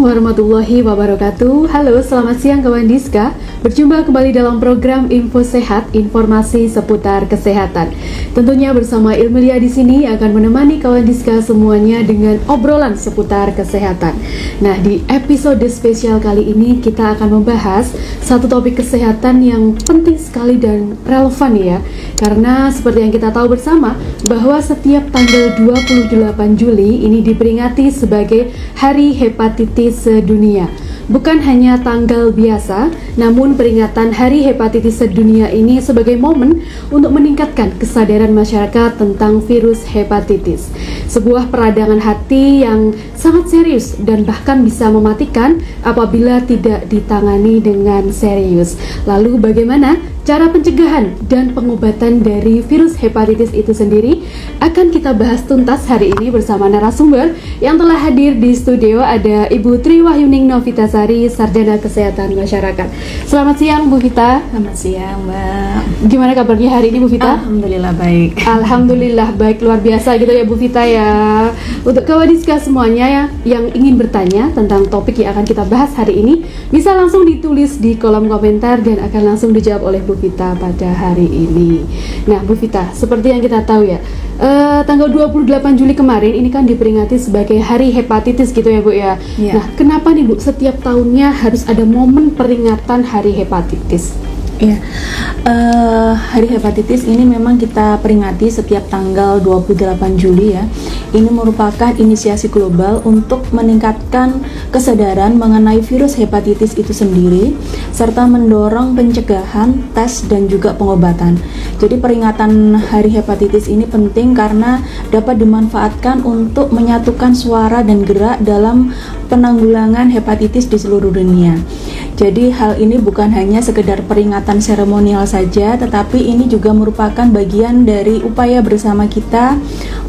warahmatullahi wabarakatuh. Halo, selamat siang kawan Diska. Berjumpa kembali dalam program Info Sehat, informasi seputar kesehatan. Tentunya bersama Ilmelia di sini akan menemani kawan Diska semuanya dengan obrolan seputar kesehatan. Nah, di episode spesial kali ini kita akan membahas satu topik kesehatan yang penting sekali dan relevan ya. Karena seperti yang kita tahu bersama bahwa setiap tanggal 28 Juli ini diperingati sebagai Hari Hepatitis Sedunia. Bukan hanya tanggal biasa, namun peringatan Hari Hepatitis Sedunia ini sebagai momen untuk meningkatkan kesadaran masyarakat tentang virus hepatitis. Sebuah peradangan hati yang sangat serius dan bahkan bisa mematikan apabila tidak ditangani dengan serius. Lalu bagaimana cara pencegahan dan pengobatan dari virus hepatitis itu sendiri akan kita bahas tuntas hari ini bersama narasumber yang telah hadir di studio. Ada Ibu Tri Wahyuning Novitasari, Sarjana Kesehatan Masyarakat. Selamat siang Bu Vita. Selamat siang Mbak. Gimana kabarnya hari ini Bu Vita? Alhamdulillah baik. Alhamdulillah baik, luar biasa gitu ya Bu Vita ya. Untuk kawan Diska semuanya ya, yang ingin bertanya tentang topik yang akan kita bahas hari ini, bisa langsung ditulis di kolom komentar dan akan langsung dijawab oleh Bu Vita pada hari ini. Nah Bu Vita, seperti yang kita tahu ya, tanggal 28 Juli kemarin ini kan diperingati sebagai Hari Hepatitis gitu ya Bu ya. Nah kenapa nih Bu setiap tahunnya harus ada momen peringatan Hari Hepatitis? Ya, Hari Hepatitis ini memang kita peringati setiap tanggal 28 Juli ya. Ini merupakan inisiasi global untuk meningkatkan kesadaran mengenai virus hepatitis itu sendiri, serta mendorong pencegahan, tes, dan juga pengobatan. Jadi peringatan Hari Hepatitis ini penting karena dapat dimanfaatkan untuk menyatukan suara dan gerak dalam penanggulangan hepatitis di seluruh dunia. Jadi hal ini bukan hanya sekedar peringatan seremonial saja, tetapi ini juga merupakan bagian dari upaya bersama kita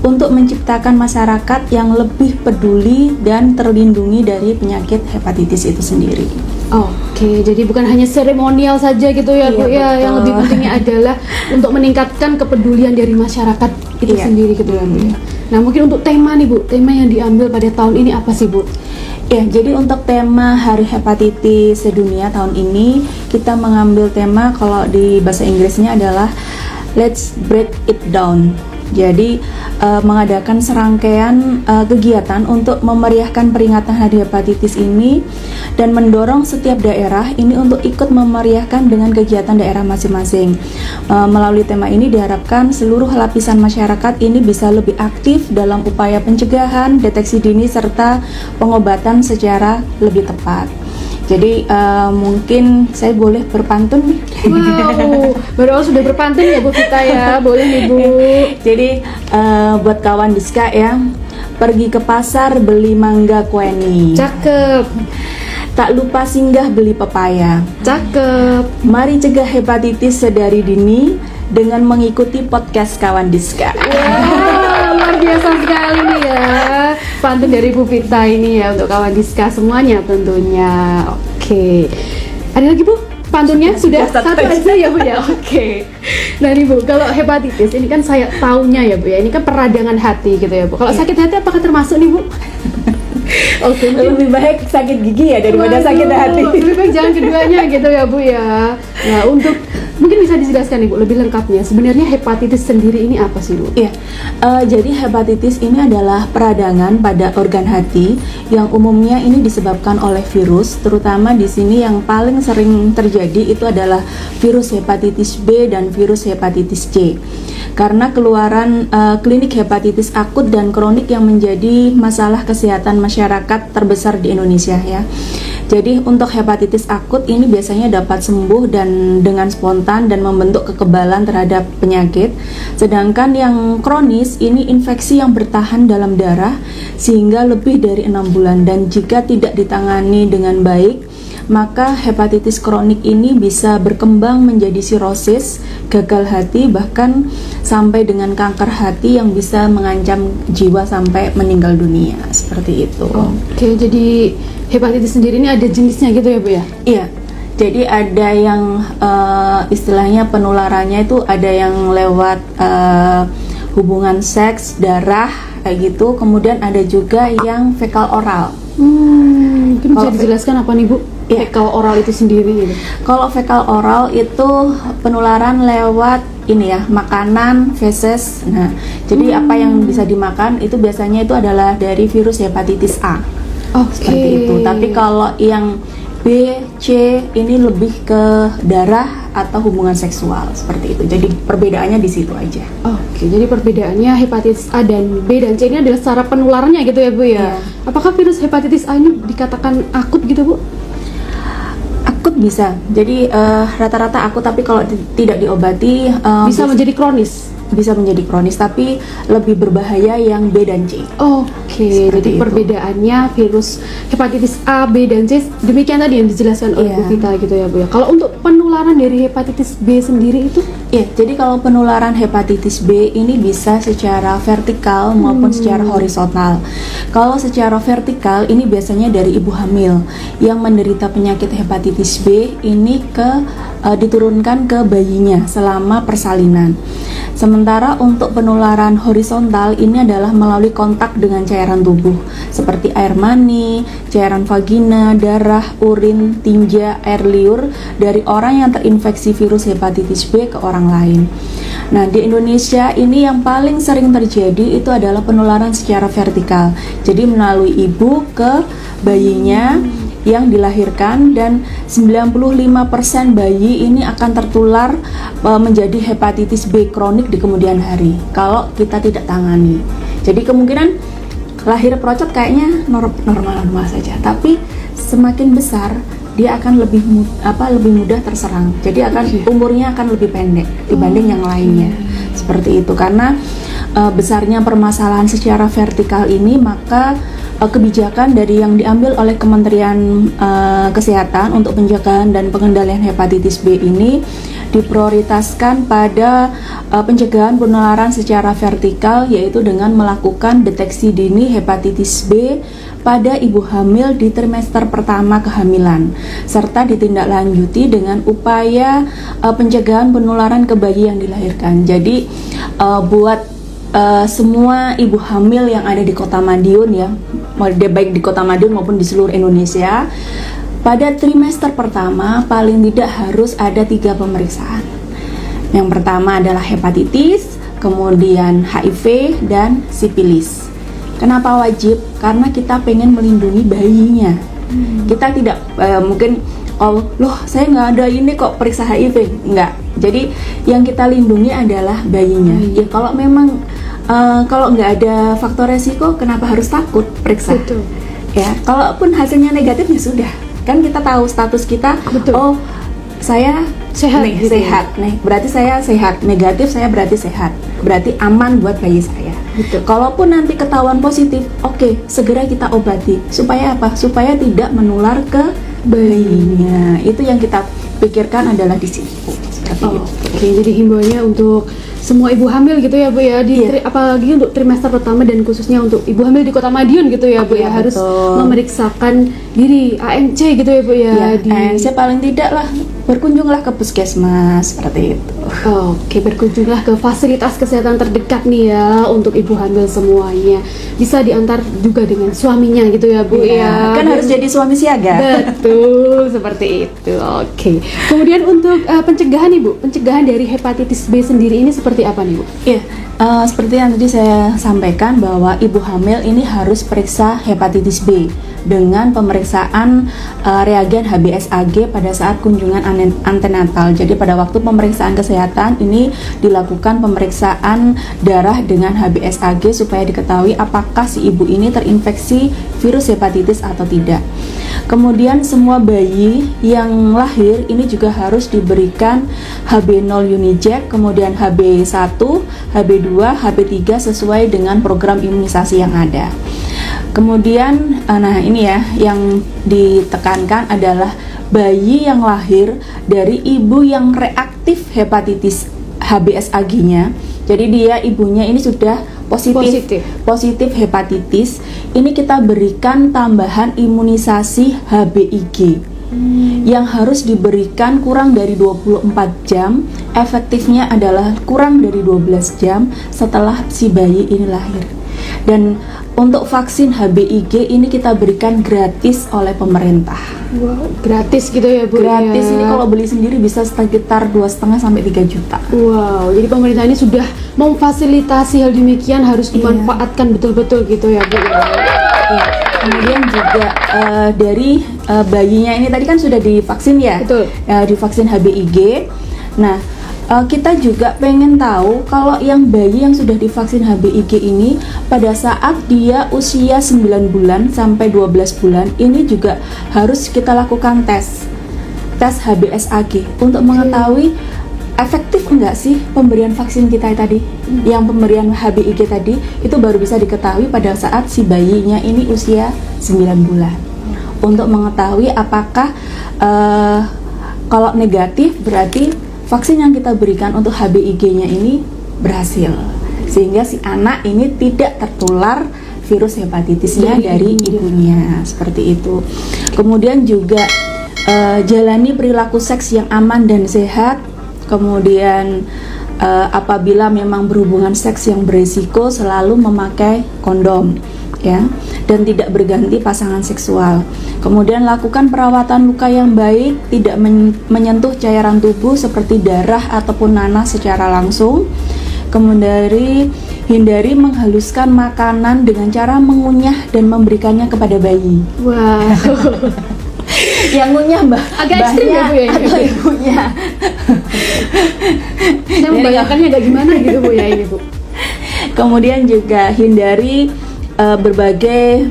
untuk menciptakan masyarakat yang lebih peduli dan terlindungi dari penyakit hepatitis itu sendiri. Oke, jadi bukan hanya seremonial saja gitu ya Bu ya, yang lebih pentingnya adalah untuk meningkatkan kepedulian dari masyarakat itu sendiri gitu ya Bu ya. Nah mungkin untuk tema nih Bu, tema yang diambil pada tahun ini apa sih Bu? Ya, jadi untuk tema Hari Hepatitis Sedunia tahun ini kita mengambil tema, kalau di bahasa Inggrisnya adalah Let's Break It Down. Jadi mengadakan serangkaian kegiatan untuk memeriahkan peringatan Hari Hepatitis ini dan mendorong setiap daerah ini untuk ikut memeriahkan dengan kegiatan daerah masing-masing. Melalui tema ini diharapkan seluruh lapisan masyarakat ini bisa lebih aktif dalam upaya pencegahan, deteksi dini, serta pengobatan secara lebih tepat. Jadi mungkin saya boleh berpantun nih. Wow, baru sudah berpantun ya Bu Vita ya, boleh nih Bu. Jadi buat kawan Diska ya, pergi ke pasar beli mangga kueni. Cakep. Tak lupa singgah beli pepaya. Cakep. Mari cegah hepatitis sedari dini dengan mengikuti podcast kawan Diska. Wow, luar biasa sekali nih ya. Pantun dari Bu Vita ini ya untuk kawan Diska semuanya tentunya. Oke. Ada lagi Bu? Pantunnya sudah satu aja ya Bu ya. Oke. Nah nih Bu, kalau hepatitis ini kan saya taunya ya Bu ya, ini kan peradangan hati gitu ya Bu. Kalau sakit hati apakah termasuk nih Bu? Oke, lebih baik sakit gigi ya daripada sakit hati. Lebih baik jangan keduanya gitu ya Bu ya. Nah untuk mungkin bisa dijelaskan Ibu lebih lengkapnya, sebenarnya hepatitis sendiri ini apa sih Bu? Iya, jadi hepatitis ini adalah peradangan pada organ hati yang umumnya ini disebabkan oleh virus, terutama di sini yang paling sering terjadi itu adalah virus hepatitis B dan virus hepatitis C. Karena keluaran klinik hepatitis akut dan kronik yang menjadi masalah kesehatan masyarakat terbesar di Indonesia ya. Jadi untuk hepatitis akut ini biasanya dapat sembuh dan dengan spontan dan membentuk kekebalan terhadap penyakit. Sedangkan yang kronis ini infeksi yang bertahan dalam darah sehingga lebih dari 6 bulan, dan jika tidak ditangani dengan baik maka hepatitis kronik ini bisa berkembang menjadi sirosis, gagal hati, bahkan sampai dengan kanker hati yang bisa mengancam jiwa sampai meninggal dunia, seperti itu. Oke, jadi hepatitis sendiri ini ada jenisnya gitu ya Bu ya? Iya, jadi ada yang istilahnya penularannya itu ada yang lewat hubungan seks, darah kayak gitu. Kemudian ada juga yang fekal oral. Mungkin bisa dijelaskan apa nih Bu? Ya. Fekal oral itu sendiri gitu. Kalau fekal oral itu penularan lewat ini ya, makanan, feses. Nah, jadi apa yang bisa dimakan itu biasanya itu adalah dari virus hepatitis A. Seperti itu. Tapi kalau yang B, C ini lebih ke darah atau hubungan seksual seperti itu. Jadi perbedaannya di situ aja. Jadi perbedaannya hepatitis A dan B dan C ini adalah cara penularannya gitu ya Bu ya. Iya. Apakah virus hepatitis A ini dikatakan akut gitu Bu? Akut bisa. Jadi rata-rata akut, tapi kalau tidak diobati Bisa menjadi kronis. bisa menjadi kronis, tapi lebih berbahaya yang B dan C. Jadi itu. perbedaannya virus hepatitis A, B, dan C demikian tadi yang dijelaskan oleh Iya. Bu Vita gitu ya Bu ya. Kalau untuk penularan dari hepatitis B sendiri itu? Ya, jadi kalau penularan hepatitis B ini bisa secara vertikal maupun secara horizontal. Kalau secara vertikal ini biasanya dari ibu hamil yang menderita penyakit hepatitis B ini diturunkan ke bayinya selama persalinan. Sementara untuk penularan horizontal ini adalah melalui kontak dengan cairan tubuh seperti air mani, cairan vagina, darah, urin, tinja, air liur dari orang yang terinfeksi virus hepatitis B ke orang lain. Nah, di Indonesia ini yang paling sering terjadi itu adalah penularan secara vertikal. Jadi melalui ibu ke bayinya yang dilahirkan, dan 95% bayi ini akan tertular menjadi hepatitis B kronik di kemudian hari kalau kita tidak tangani. Jadi kemungkinan lahir procot kayaknya normal-normal saja, tapi semakin besar dia akan lebih mudah terserang. Jadi umurnya akan lebih pendek dibanding yang lainnya. Seperti itu. Karena besarnya permasalahan secara vertikal ini, maka kebijakan dari yang diambil oleh Kementerian Kesehatan untuk pencegahan dan pengendalian hepatitis B ini diprioritaskan pada pencegahan penularan secara vertikal, yaitu dengan melakukan deteksi dini hepatitis B pada ibu hamil di trimester pertama kehamilan, serta ditindaklanjuti dengan upaya pencegahan penularan ke bayi yang dilahirkan. Jadi buat semua ibu hamil yang ada di Kota Madiun ya, baik di Kota Madiun maupun di seluruh Indonesia, pada trimester pertama paling tidak harus ada 3 pemeriksaan. Yang pertama adalah hepatitis, kemudian HIV dan sipilis. Kenapa wajib? Karena kita pengen melindungi bayinya. Kita tidak mungkin saya nggak ada ini kok periksa HIV, nggak. Jadi yang kita lindungi adalah bayinya. Ya kalau memang kalau nggak ada faktor resiko, kenapa harus takut periksa? Betul. Ya, kalaupun hasilnya negatif ya sudah, kan kita tahu status kita. Betul. Saya sehat, nih, gitu. Sehat nih, berarti saya sehat. Negatif saya berarti sehat, berarti aman buat bayi saya. Betul. Kalaupun nanti ketahuan positif, segera kita obati. Supaya apa? Supaya tidak menular ke bayinya. Itu yang kita pikirkan adalah di situ. Seperti itu. Jadi himbauannya untuk semua ibu hamil gitu ya Bu ya, apalagi untuk trimester pertama dan khususnya untuk ibu hamil di Kota Madiun gitu ya Bu ya, harus memeriksakan diri ANC gitu ya Bu ya. ANC paling tidak lah berkunjunglah ke puskesmas seperti itu. Berkunjunglah ke fasilitas kesehatan terdekat nih ya untuk ibu hamil semuanya. Bisa diantar juga dengan suaminya gitu ya Bu ya. Kan harus jadi suami siaga. Betul, seperti itu. Kemudian untuk pencegahan nih Bu, pencegahan dari hepatitis B sendiri ini seperti apa nih Bu? Seperti yang tadi saya sampaikan bahwa ibu hamil ini harus periksa hepatitis B dengan pemeriksaan reagen HBsAg pada saat kunjungan antenatal. Jadi pada waktu pemeriksaan kesehatan ini dilakukan pemeriksaan darah dengan HBsAg supaya diketahui apakah si ibu ini terinfeksi virus hepatitis atau tidak. Kemudian semua bayi yang lahir ini juga harus diberikan HB0 Uniject, kemudian HB1, HB2, HB3 sesuai dengan program imunisasi yang ada. Kemudian, ini ya yang ditekankan adalah bayi yang lahir dari ibu yang reaktif hepatitis HBsAg-nya. Jadi ibunya ini sudah positif hepatitis. Ini kita berikan tambahan imunisasi HBIg. yang harus diberikan kurang dari 24 jam, efektifnya adalah kurang dari 12 jam setelah si bayi ini lahir. Dan untuk vaksin HBIG ini kita berikan gratis oleh pemerintah. Wow, gratis gitu ya Bu? Gratis, ya? ini kalau beli sendiri bisa sekitar 2,5 sampai 3 juta. Wow, jadi pemerintah ini sudah memfasilitasi hal demikian, harus dimanfaatkan betul-betul gitu ya Bu? Ya. Kemudian juga dari bayinya ini tadi kan sudah divaksin ya? Betul. Divaksin HBIG. Nah, kita juga pengen tahu kalau yang bayi yang sudah divaksin HBIG ini pada saat dia usia 9 bulan sampai 12 bulan ini juga harus kita lakukan tes HBsAg untuk mengetahui efektif enggak sih pemberian vaksin kita tadi. Yang pemberian HBIG tadi itu baru bisa diketahui pada saat si bayinya ini usia 9 bulan. Untuk mengetahui apakah kalau negatif berarti vaksin yang kita berikan untuk HBIG-nya ini berhasil, sehingga si anak ini tidak tertular virus hepatitisnya dari ibunya, seperti itu. Kemudian juga jalani perilaku seks yang aman dan sehat. Kemudian apabila memang berhubungan seks yang berisiko, selalu memakai kondom, ya, dan tidak berganti pasangan seksual. Kemudian lakukan perawatan luka yang baik, tidak menyentuh cairan tubuh seperti darah ataupun nanah secara langsung. Kemudian hindari menghaluskan makanan dengan cara mengunyah dan memberikannya kepada bayi. Wow. Yang ngunyah agak ekstrim ya Bu ya, atau ibunya. Saya membayangkannya agak gimana gitu Bu ya ini Bu. Kemudian juga hindari berbagai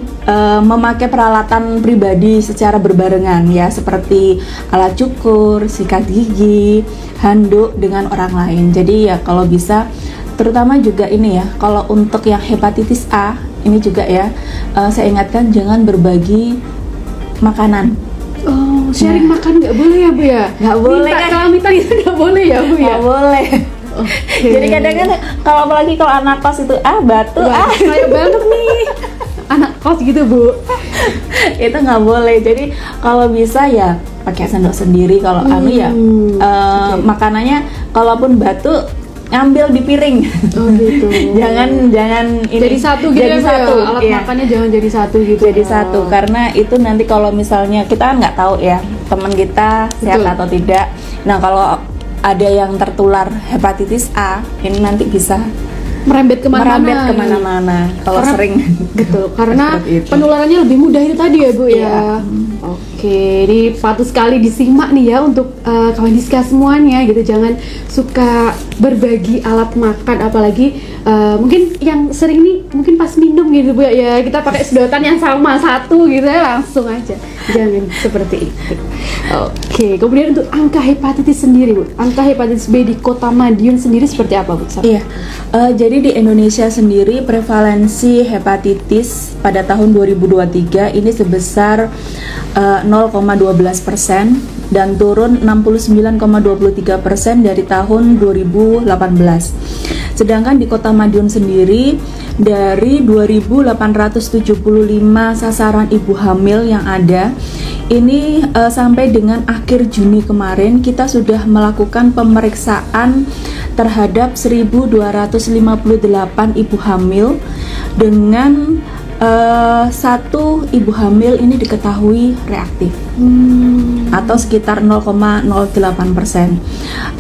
memakai peralatan pribadi secara berbarengan ya, seperti alat cukur, sikat gigi, handuk dengan orang lain. Jadi ya kalau bisa, terutama juga ini ya, kalau untuk yang hepatitis A ini juga ya, saya ingatkan jangan berbagi makanan. Oh, sharing makan nggak boleh ya Bu ya? Nggak boleh kan? Kalau minta itu nggak boleh ya Bu ya? Nggak boleh. Okay. Jadi kadang kan kalau apalagi kalau anak kos itu batu kayak banget nih anak kos gitu Bu. Itu nggak boleh. Jadi kalau bisa ya pakai sendok sendiri. Kalau makanannya kalaupun batu ngambil di piring. Oh gitu. jangan ini. Jadi satu gitu jadi ya, satu. Alat makannya jangan jadi satu gitu. Jadi satu, karena itu nanti kalau misalnya kita kan nggak tahu ya teman kita sehat atau tidak. Nah kalau ada yang tertular hepatitis A, ini nanti bisa merembet kemana-mana kalau sering. Betul, karena penularannya lebih mudah itu tadi ya Bu ya. Iya. Oke, ini patut sekali disimak nih ya untuk kawan Diska semuanya gitu. Jangan suka berbagi alat makan, apalagi mungkin yang sering nih mungkin pas minum gitu Bu ya, kita pakai sedotan yang sama satu gitu ya, langsung aja. Jangan seperti itu. Oke, kemudian untuk angka hepatitis sendiri Bu, angka hepatitis B di Kota Madiun sendiri seperti apa Bu? Iya, jadi di Indonesia sendiri prevalensi hepatitis pada tahun 2023 ini sebesar 0,12% dan turun 69,23% dari tahun 2018. Sedangkan di Kota Madiun sendiri dari 2.875 sasaran ibu hamil yang ada, ini sampai dengan akhir Juni kemarin kita sudah melakukan pemeriksaan terhadap 1.258 ibu hamil dengan satu ibu hamil ini diketahui reaktif atau sekitar 0,08%.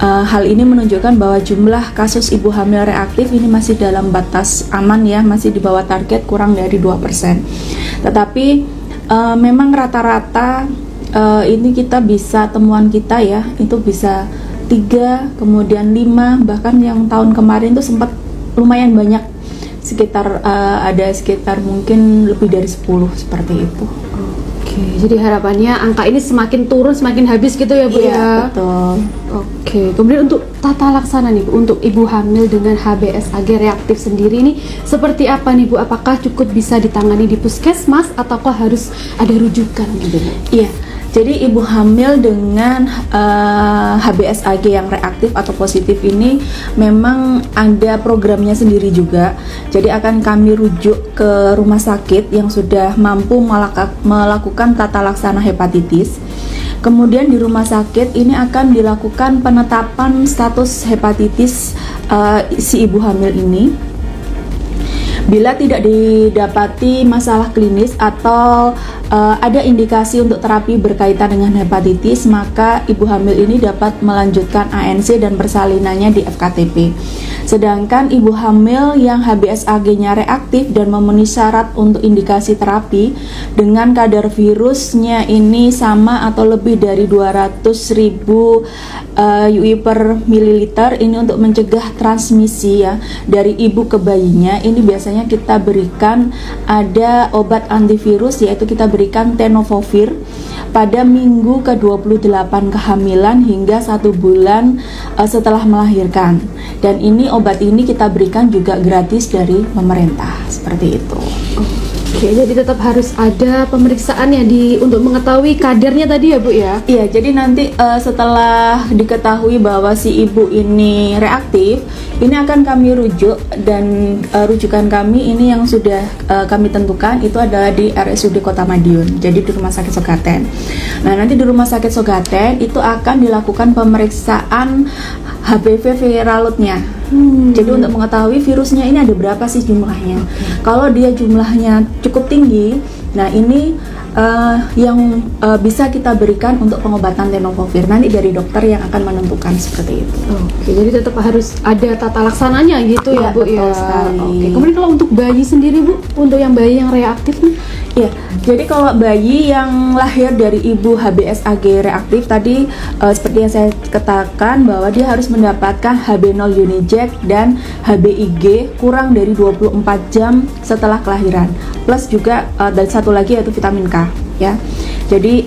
Hal ini menunjukkan bahwa jumlah kasus ibu hamil reaktif ini masih dalam batas aman ya, masih di bawah target kurang dari 2%. Tetapi memang rata-rata ini kita bisa, temuan kita ya itu bisa 3, kemudian 5, bahkan yang tahun kemarin itu sempat lumayan banyak, sekitar ada sekitar mungkin lebih dari 10 seperti itu. Oke, jadi harapannya angka ini semakin turun semakin habis gitu ya Bu ya. Betul. Oke, kemudian untuk tata laksana nih Bu, untuk ibu hamil dengan HBsAg reaktif sendiri ini seperti apa nih Bu? Apakah cukup bisa ditangani di puskesmas ataukah harus ada rujukan gitu Bu? Iya. Jadi ibu hamil dengan HBsAg yang reaktif atau positif ini memang ada programnya sendiri juga. Jadi akan kami rujuk ke rumah sakit yang sudah mampu melakukan tata laksana hepatitis. Kemudian di rumah sakit ini akan dilakukan penetapan status hepatitis si ibu hamil ini. Bila tidak didapati masalah klinis atau ada indikasi untuk terapi berkaitan dengan hepatitis, maka ibu hamil ini dapat melanjutkan ANC dan persalinannya di FKTP. Sedangkan ibu hamil yang HBsAg-nya reaktif dan memenuhi syarat untuk indikasi terapi dengan kadar virusnya ini sama atau lebih dari 200.000 UI per mililiter, ini untuk mencegah transmisi ya dari ibu ke bayinya, ini biasanya kita berikan ada obat antivirus, yaitu kita berikan tenofovir pada minggu ke-28 kehamilan hingga 1 bulan setelah melahirkan. Dan ini obat ini kita berikan juga gratis dari pemerintah, seperti itu. Oke, jadi tetap harus ada pemeriksaan ya untuk mengetahui kadarnya tadi ya Bu ya? Iya, jadi nanti setelah diketahui bahwa si ibu ini reaktif, ini akan kami rujuk, dan rujukan kami ini yang sudah kami tentukan itu adalah di RSUD Kota Madiun, jadi di Rumah Sakit Sogaten. Nah, nanti di Rumah Sakit Sogaten itu akan dilakukan pemeriksaan HPV viral load-nya. Jadi untuk mengetahui virusnya ini ada berapa sih jumlahnya. Kalau dia jumlahnya cukup tinggi, nah ini yang bisa kita berikan untuk pengobatan tenofovir. Nanti dari dokter yang akan menentukan seperti itu. Oke, jadi tetap harus ada tata laksananya gitu ya Bu betul ya. Sekali. Oke, kemudian kalau untuk bayi sendiri Bu, untuk yang bayi yang reaktif nih? Iya, jadi kalau bayi yang lahir dari ibu HBsAg reaktif tadi seperti yang saya katakan bahwa dia harus mendapatkan HB0 Uniject dan HBIg kurang dari 24 jam setelah kelahiran. Plus juga dan satu lagi yaitu vitamin K ya. Jadi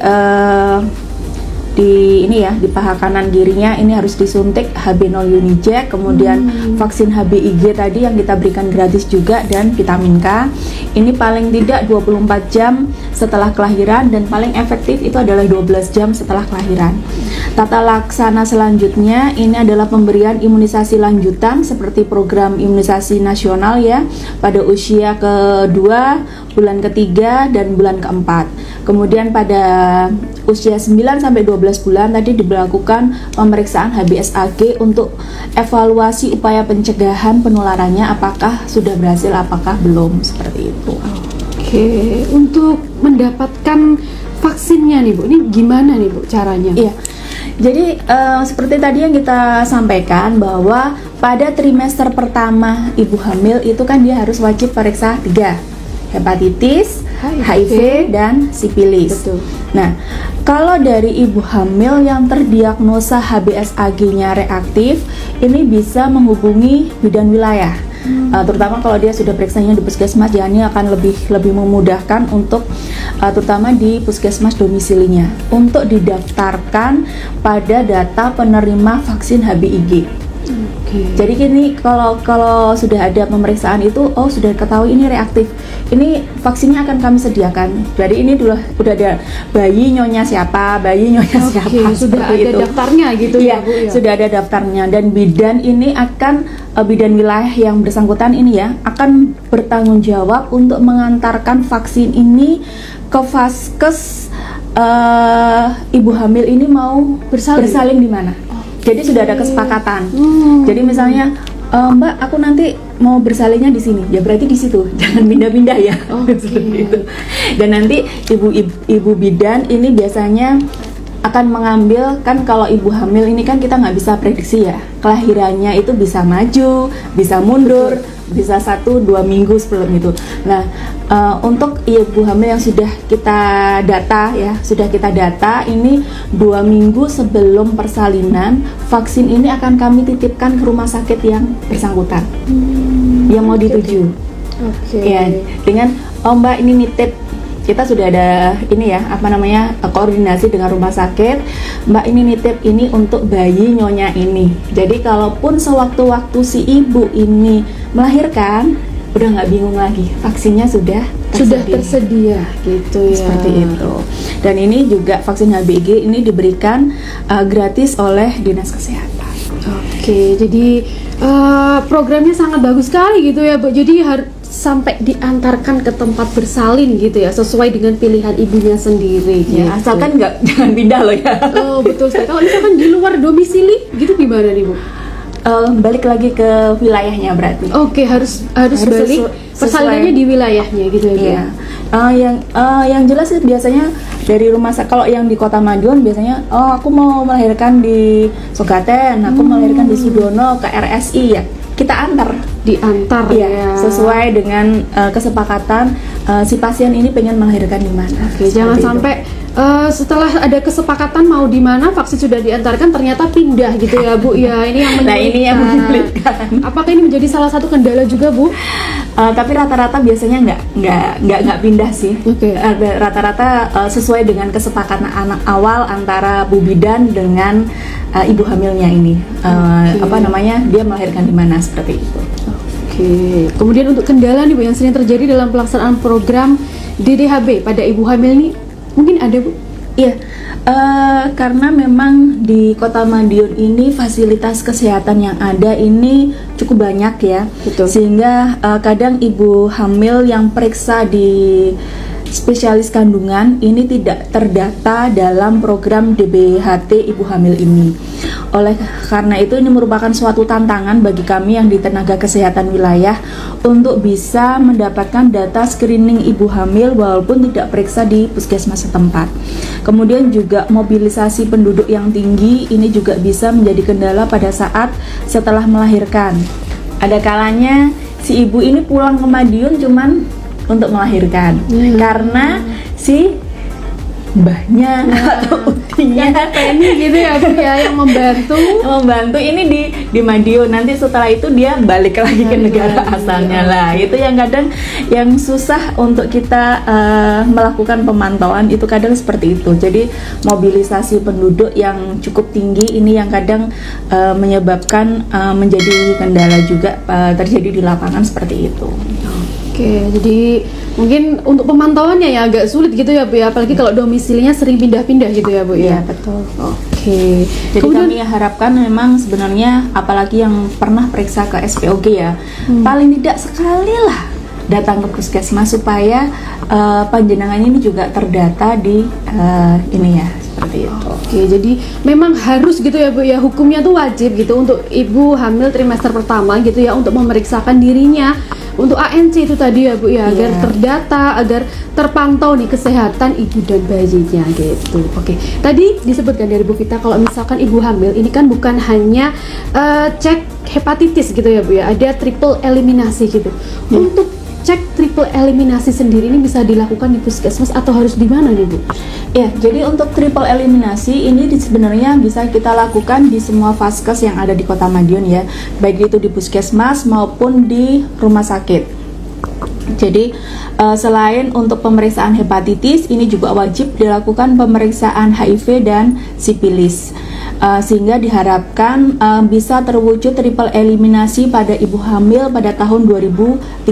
di ini ya, di paha kanan kirinya ini harus disuntik HB0 Uniject, kemudian vaksin HBIg tadi yang kita berikan gratis juga, dan vitamin K ini paling tidak 24 jam setelah kelahiran, dan paling efektif itu adalah 12 jam setelah kelahiran. Tata laksana selanjutnya ini adalah pemberian imunisasi lanjutan seperti program imunisasi nasional ya, pada usia kedua, bulan ketiga, dan bulan keempat. Kemudian pada usia 9 sampai 12 bulan tadi diberlakukan pemeriksaan HBsAg untuk evaluasi upaya pencegahan penularannya, apakah sudah berhasil, apakah belum, seperti itu. Oke, untuk mendapatkan vaksinnya nih Bu, ini gimana nih Bu caranya? Iya, jadi seperti tadi yang kita sampaikan bahwa pada trimester pertama ibu hamil itu kan dia harus wajib periksa 3, hepatitis, HIV, dan sipilis. Betul. Nah, kalau dari ibu hamil yang terdiagnosa HBsAg-nya reaktif, ini bisa menghubungi bidan wilayah. Terutama kalau dia sudah periksanya di puskesmas, ya ini akan lebih memudahkan untuk terutama di puskesmas domisilinya untuk didaftarkan pada data penerima vaksin HBIg. Jadi gini, kalau sudah ada pemeriksaan itu, oh sudah ketahui ini reaktif, ini vaksinnya akan kami sediakan. Jadi ini udah ada bayi nyonya siapa, siapa, sudah ada itu. daftarnya gitu ya Bu ya? Sudah ada daftarnya, dan bidan ini akan bidan wilayah yang bersangkutan ini ya akan bertanggung jawab untuk mengantarkan vaksin ini ke vaskes ibu hamil ini mau bersalin di mana. Jadi sudah ada kesepakatan. Jadi misalnya Mbak, aku nanti mau bersalinnya di sini, ya berarti di situ, jangan pindah-pindah ya. Seperti itu. Dan nanti ibu bidan ini biasanya akan mengambil, kan kalau ibu hamil ini kan kita nggak bisa prediksi ya, kelahirannya itu bisa maju, bisa mundur, bisa 1-2 minggu sebelum itu. Nah, untuk ibu hamil yang sudah kita data ini 2 minggu sebelum persalinan, vaksin ini akan kami titipkan ke rumah sakit yang bersangkutan yang mau dituju. Ya, dengan Mbak ini nitip, kita sudah ada ini ya, koordinasi dengan rumah sakit, Mbak ini nitip ini untuk bayi nyonya ini. Jadi kalaupun sewaktu-waktu si ibu ini melahirkan, udah nggak bingung lagi, vaksinnya sudah tersedia gitu ya. Seperti itu. Dan ini juga vaksin HBIg ini diberikan gratis oleh Dinas Kesehatan. Oke, jadi programnya sangat bagus sekali gitu ya Bu. Jadi sampai diantarkan ke tempat bersalin gitu ya, sesuai dengan pilihan ibunya sendiri gitu. Ya, asalkan jangan pindah loh ya. Oh betul sekali. Kalau misalkan di luar domisili gitu gimana nih Bu? Balik lagi ke wilayahnya berarti. Oke, harus balik persalinannya di wilayahnya gitu ya. Iya. Yang jelas sih biasanya dari rumah sakit, kalau yang di Kota Madiun biasanya aku mau melahirkan di Sogaten, aku melahirkan di Sudono ke RSI ya. Kita diantar ya, sesuai dengan kesepakatan si pasien ini pengen melahirkan di mana. Oke, jangan sampai setelah ada kesepakatan mau di mana vaksin sudah diantarkan ternyata pindah gitu ya Bu ya. Ini yang menyulitkan. Nah, ini yang menyulitkan. Apakah ini menjadi salah satu kendala juga Bu? Tapi rata-rata biasanya nggak pindah sih. Oke. Rata-rata sesuai dengan kesepakatan anak awal antara Bu Bidan dengan ibu hamilnya ini. Dia melahirkan di mana seperti itu. Oke. Kemudian untuk kendala nih Bu yang sering terjadi dalam pelaksanaan program DDHB pada ibu hamil nih mungkin ada Bu? Iya, karena memang di Kota Madiun ini fasilitas kesehatan yang ada ini cukup banyak ya. Betul. Sehingga kadang ibu hamil yang periksa di spesialis kandungan ini tidak terdata dalam program DBHT ibu hamil ini. Oleh karena itu ini merupakan suatu tantangan bagi kami yang di tenaga kesehatan wilayah untuk bisa mendapatkan data screening ibu hamil walaupun tidak periksa di puskesmas setempat. Kemudian juga mobilisasi penduduk yang tinggi ini juga bisa menjadi kendala pada saat setelah melahirkan. Ada kalanya si ibu ini pulang ke Madiun cuman untuk melahirkan karena si mbahnya atau utinya ini gitu ya Bu ya yang membantu ini di Madiun. Nanti setelah itu dia balik lagi ke negara asalnya lah. Itu yang kadang yang susah untuk kita melakukan pemantauan itu kadang seperti itu. Jadi mobilisasi penduduk yang cukup tinggi ini yang kadang menyebabkan menjadi kendala juga terjadi di lapangan seperti itu. Oke, jadi mungkin untuk pemantauannya ya agak sulit gitu ya Bu ya, apalagi kalau domisilinya sering pindah-pindah gitu ya Bu ya. Iya, betul. Oke. Jadi kami harapkan memang sebenarnya apalagi yang pernah periksa ke SPOG ya, paling tidak sekali lah datang ke puskesmas supaya panjenengan ini juga terdata di ini ya, seperti itu. Oke, jadi memang harus gitu ya Bu ya, hukumnya tuh wajib gitu untuk ibu hamil trimester pertama gitu ya untuk memeriksakan dirinya untuk ANC itu tadi ya Bu ya, agar terdata, agar terpantau nih kesehatan ibu dan bayinya gitu. Oke, tadi disebutkan dari Bu Vita kalau misalkan ibu hamil ini kan bukan hanya cek hepatitis gitu ya Bu ya, ada triple eliminasi gitu. Untuk cek triple eliminasi sendiri ini bisa dilakukan di puskesmas atau harus di mana nih Bu? Ya, jadi untuk triple eliminasi ini sebenarnya bisa kita lakukan di semua vaskes yang ada di Kota Madiun ya, baik itu di puskesmas maupun di rumah sakit. Jadi selain untuk pemeriksaan hepatitis, ini juga wajib dilakukan pemeriksaan HIV dan sipilis. Sehingga diharapkan bisa terwujud triple eliminasi pada ibu hamil pada tahun 2030.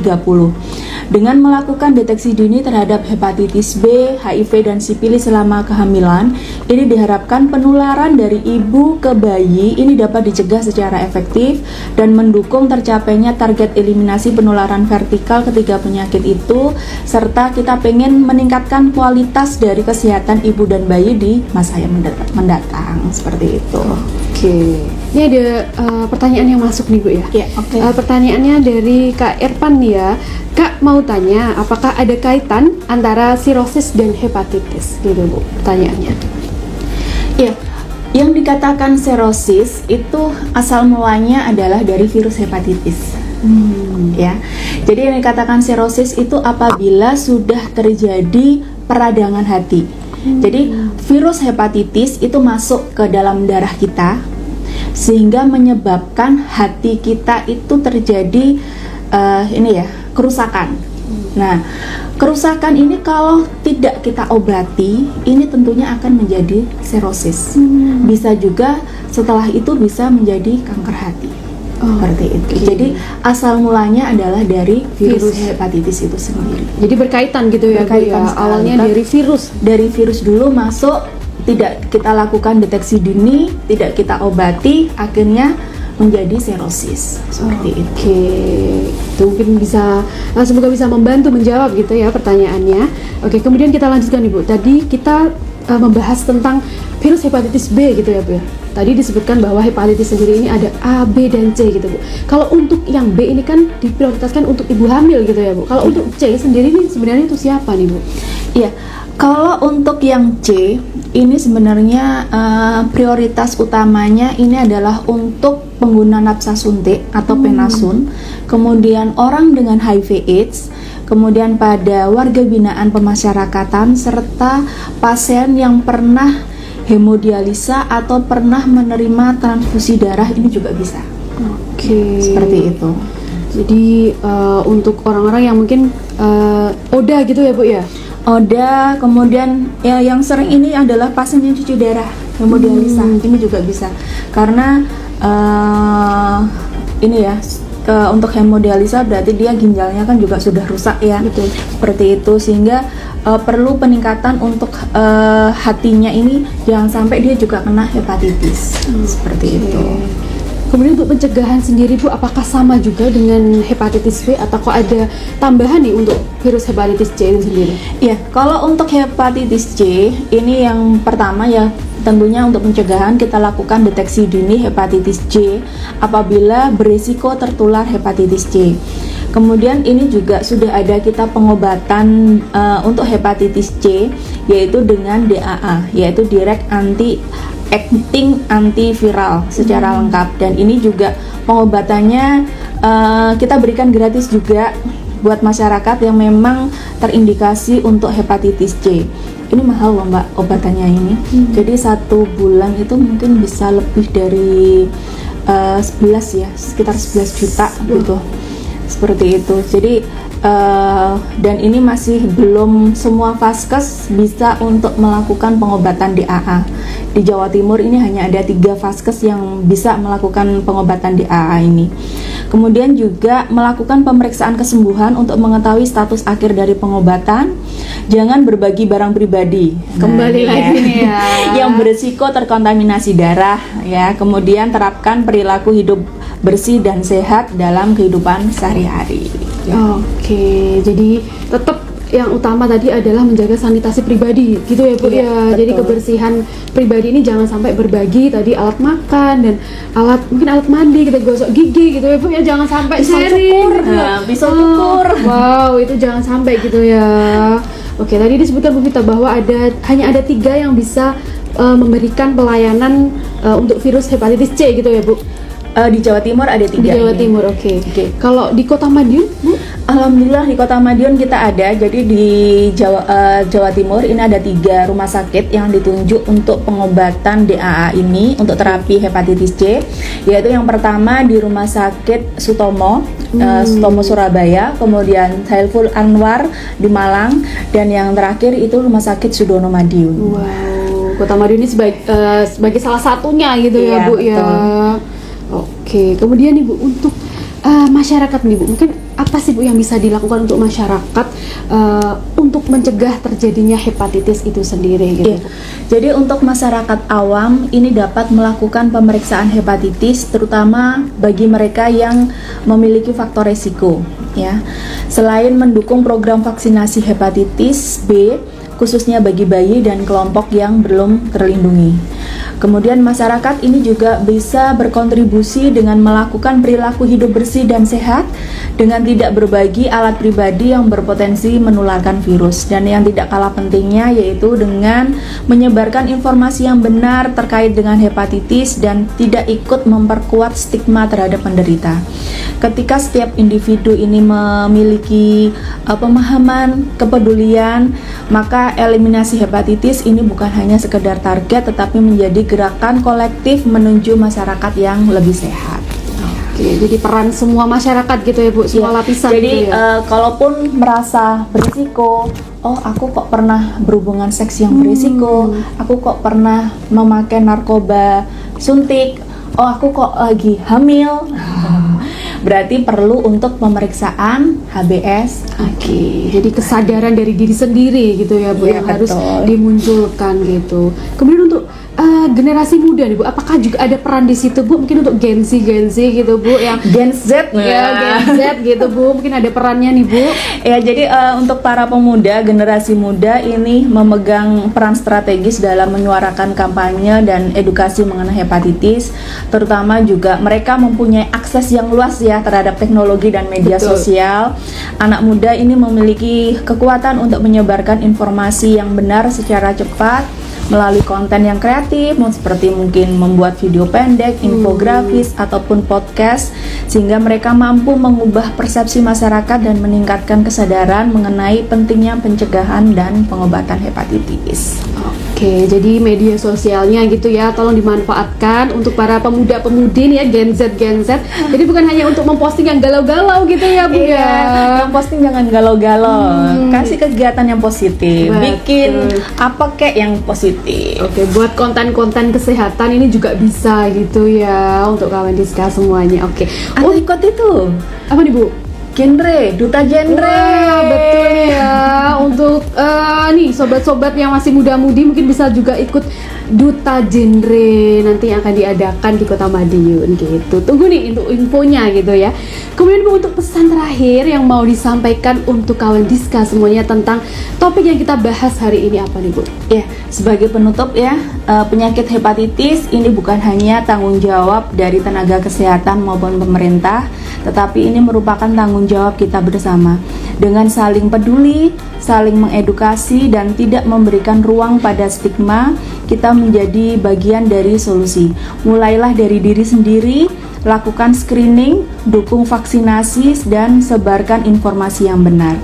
Dengan melakukan deteksi dini terhadap hepatitis B, HIV, dan sipilis selama kehamilan, ini diharapkan penularan dari ibu ke bayi ini dapat dicegah secara efektif dan mendukung tercapainya target eliminasi penularan vertikal ketiga penyakit itu, serta kita pengen meningkatkan kualitas dari kesehatan ibu dan bayi di masa yang mendatang, seperti itu. Oke, ini ada pertanyaan yang masuk nih Bu ya. Ya, oke. Pertanyaannya dari Kak Irfan nih ya. Kak mau tanya, apakah ada kaitan antara sirosis dan hepatitis? Gitu Bu, pertanyaannya. Ya, yang dikatakan sirosis itu asal mulanya adalah dari virus hepatitis. Ya, jadi yang dikatakan sirosis itu apabila sudah terjadi peradangan hati. Jadi virus hepatitis itu masuk ke dalam darah kita sehingga menyebabkan hati kita itu terjadi kerusakan. Nah, kerusakan ini kalau tidak kita obati, ini tentunya akan menjadi sirosis. Bisa juga setelah itu bisa menjadi kanker hati. Seperti itu. Jadi asal mulanya adalah dari virus hepatitis itu sendiri. Jadi berkaitan gitu ya, berkaitan awalnya dari virus. Dari virus dulu masuk, tidak kita lakukan deteksi dini, tidak kita obati, akhirnya menjadi serosis seperti itu. Oke, itu mungkin bisa semoga bisa membantu menjawab gitu ya pertanyaannya. Oke, kemudian kita lanjutkan Ibu. Tadi kita membahas tentang virus hepatitis B gitu ya Bu ya. Tadi disebutkan bahwa hepatitis sendiri ini ada A, B, dan C gitu Bu. Kalau untuk yang B ini kan diprioritaskan untuk ibu hamil gitu ya Bu. Kalau untuk C sendiri ini sebenarnya itu siapa nih Bu? Iya, kalau untuk yang C ini sebenarnya prioritas utamanya ini adalah untuk pengguna napsa suntik atau penasun, kemudian orang dengan HIV/AIDS, kemudian pada warga binaan pemasyarakatan, serta pasien yang pernah hemodialisa atau pernah menerima transfusi darah ini juga bisa. Oke. Seperti itu. Jadi untuk orang-orang yang mungkin ODA gitu ya Bu ya? ODA, kemudian ya yang sering ini adalah pasien yang cuci darah, hemodialisa, ini juga bisa. Karena ini ya, untuk hemodialisa berarti dia ginjalnya kan juga sudah rusak ya. Betul. Seperti itu, sehingga perlu peningkatan untuk hatinya ini jangan sampai dia juga kena hepatitis. Seperti itu. Kemudian untuk pencegahan sendiri Bu, apakah sama juga dengan hepatitis B atau kok ada tambahan nih untuk virus hepatitis C itu sendiri? Ya, kalau untuk hepatitis C ini yang pertama ya tentunya untuk pencegahan kita lakukan deteksi dini hepatitis C apabila berisiko tertular hepatitis C. Kemudian ini juga sudah ada kita pengobatan untuk hepatitis C yaitu dengan DAA, yaitu direct acting antiviral secara lengkap, dan ini juga pengobatannya kita berikan gratis juga buat masyarakat yang memang terindikasi untuk hepatitis C. Ini mahal loh Mbak obatannya ini. Jadi 1 bulan itu mungkin bisa lebih dari 11 ya, sekitar 11 juta gitu. Seperti itu. Jadi dan ini masih belum semua vaskes bisa untuk melakukan pengobatan DAA. Di Jawa Timur ini hanya ada 3 vaskes yang bisa melakukan pengobatan DAA ini. Kemudian juga melakukan pemeriksaan kesembuhan untuk mengetahui status akhir dari pengobatan. Jangan berbagi barang pribadi. Kembali lagi nih ya. Yang berisiko terkontaminasi darah ya. Kemudian terapkan perilaku hidup bersih dan sehat dalam kehidupan sehari-hari. Oke, jadi tetap yang utama tadi adalah menjaga sanitasi pribadi gitu ya Bu ya. Betul. Jadi kebersihan pribadi ini jangan sampai berbagi tadi alat makan dan mungkin alat mandi, kita gosok gigi gitu ya Bu ya, jangan sampai sharing gitu. Pisau cukur. Wow, itu jangan sampai gitu ya. Oke, tadi disebutkan Bu Vita bahwa hanya ada 3 yang bisa memberikan pelayanan untuk virus hepatitis C gitu ya Bu. Di Jawa Timur ada 3. Di Jawa Timur, oke. Kalau di Kota Madiun, Bu? Alhamdulillah di Kota Madiun kita ada. Jadi di Jawa Timur ini ada 3 rumah sakit yang ditunjuk untuk pengobatan DAA ini untuk terapi hepatitis C. Yaitu yang pertama di Rumah Sakit Sutomo, Sutomo Surabaya, kemudian Saiful Anwar di Malang, dan yang terakhir itu Rumah Sakit Sudono Madiun. Wow, Kota Madiun ini sebagai salah satunya gitu ya Bu ya. Oke, kemudian nih Bu, untuk masyarakat nih Bu, mungkin apa sih Bu yang bisa dilakukan untuk masyarakat untuk mencegah terjadinya hepatitis itu sendiri gitu? Jadi untuk masyarakat awam ini dapat melakukan pemeriksaan hepatitis terutama bagi mereka yang memiliki faktor resiko ya. Selain mendukung program vaksinasi hepatitis B khususnya bagi bayi dan kelompok yang belum terlindungi. Kemudian masyarakat ini juga bisa berkontribusi dengan melakukan perilaku hidup bersih dan sehat dengan tidak berbagi alat pribadi yang berpotensi menularkan virus, dan yang tidak kalah pentingnya yaitu dengan menyebarkan informasi yang benar terkait dengan hepatitis dan tidak ikut memperkuat stigma terhadap penderita. Ketika setiap individu ini memiliki pemahaman, kepedulian, maka eliminasi hepatitis ini bukan hanya sekedar target tetapi menjadi gerakan kolektif menuju masyarakat yang lebih sehat. Oke, jadi peran semua masyarakat gitu ya Bu, semua lapisan. Jadi gitu ya? Kalaupun merasa berisiko, oh aku kok pernah berhubungan seks yang berisiko, aku kok pernah memakai narkoba suntik, oh aku kok lagi hamil, berarti perlu untuk pemeriksaan HBS. Oke, jadi kesadaran dari diri sendiri gitu ya Bu, Ya, yang harus betul. dimunculkan gitu. Kemudian untuk generasi muda nih Bu, apakah juga ada peran di situ Bu? Mungkin untuk Gen Z gitu Bu, yang Gen Z Gen Z gitu Bu, mungkin ada perannya nih Bu. Ya, jadi untuk para pemuda, generasi muda ini memegang peran strategis dalam menyuarakan kampanye dan edukasi mengenai hepatitis, terutama juga mereka mempunyai akses yang luas ya terhadap teknologi dan media sosial. Anak muda ini memiliki kekuatan untuk menyebarkan informasi yang benar secara cepat melalui konten yang kreatif, seperti mungkin membuat video pendek, infografis, ataupun podcast, sehingga mereka mampu mengubah persepsi masyarakat dan meningkatkan kesadaran mengenai pentingnya pencegahan dan pengobatan hepatitis. Oke, jadi media sosialnya gitu ya, tolong dimanfaatkan untuk para pemuda-pemudi nih ya, Gen Z. Jadi bukan hanya untuk memposting yang galau-galau gitu ya Bu ya. Yang posting jangan galau-galau, kasih kegiatan yang positif, bikin apa kek yang positif. Oke, buat konten-konten kesehatan ini juga bisa gitu ya untuk kawan Diska semuanya. Oke. Atau ikut itu apa nih Bu? Genre, duta genre. Wah, betul ya. Untuk nih sobat-sobat yang masih muda-mudi mungkin bisa juga ikut duta genre nanti yang akan diadakan di Kota Madiun gitu. Tunggu nih untuk infonya gitu ya. Kemudian Bu, untuk pesan terakhir yang mau disampaikan untuk kawan Diska semuanya tentang topik yang kita bahas hari ini apa nih Bu? Ya, sebagai penutup ya, penyakit hepatitis ini bukan hanya tanggung jawab dari tenaga kesehatan maupun pemerintah, tetapi ini merupakan tanggung jawab kita bersama. Dengan saling peduli, saling mengedukasi, dan tidak memberikan ruang pada stigma, kita menjadi bagian dari solusi. Mulailah dari diri sendiri, lakukan screening, dukung vaksinasi, dan sebarkan informasi yang benar.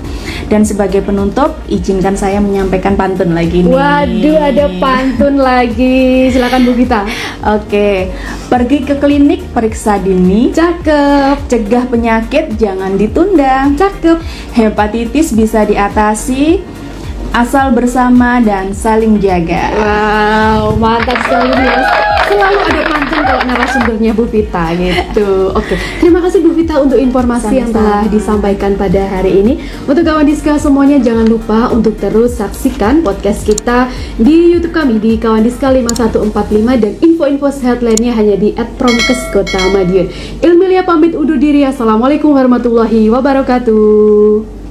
Dan sebagai penutup, izinkan saya menyampaikan pantun lagi nih. Waduh, ada pantun lagi. Silakan Bu Vita. Oke, pergi ke klinik, periksa dini. Cakep. Cegah penyakit, jangan ditunda. Cakep. Hepatitis bisa diatasi asal bersama dan saling jaga. Wow, mantap sekali ya. Selalu ada pantun kalau narasumbernya Bu Vita gitu. Oke, terima kasih Bu Vita untuk informasi yang telah disampaikan pada hari ini. Untuk kawan Diska semuanya, jangan lupa untuk terus saksikan podcast kita di YouTube kami di Kawan Diska 5145 dan info-info sehat lainnya hanya di @promkes Kota Madiun. Ilmilia pamit undur diri. Assalamualaikum warahmatullahi wabarakatuh.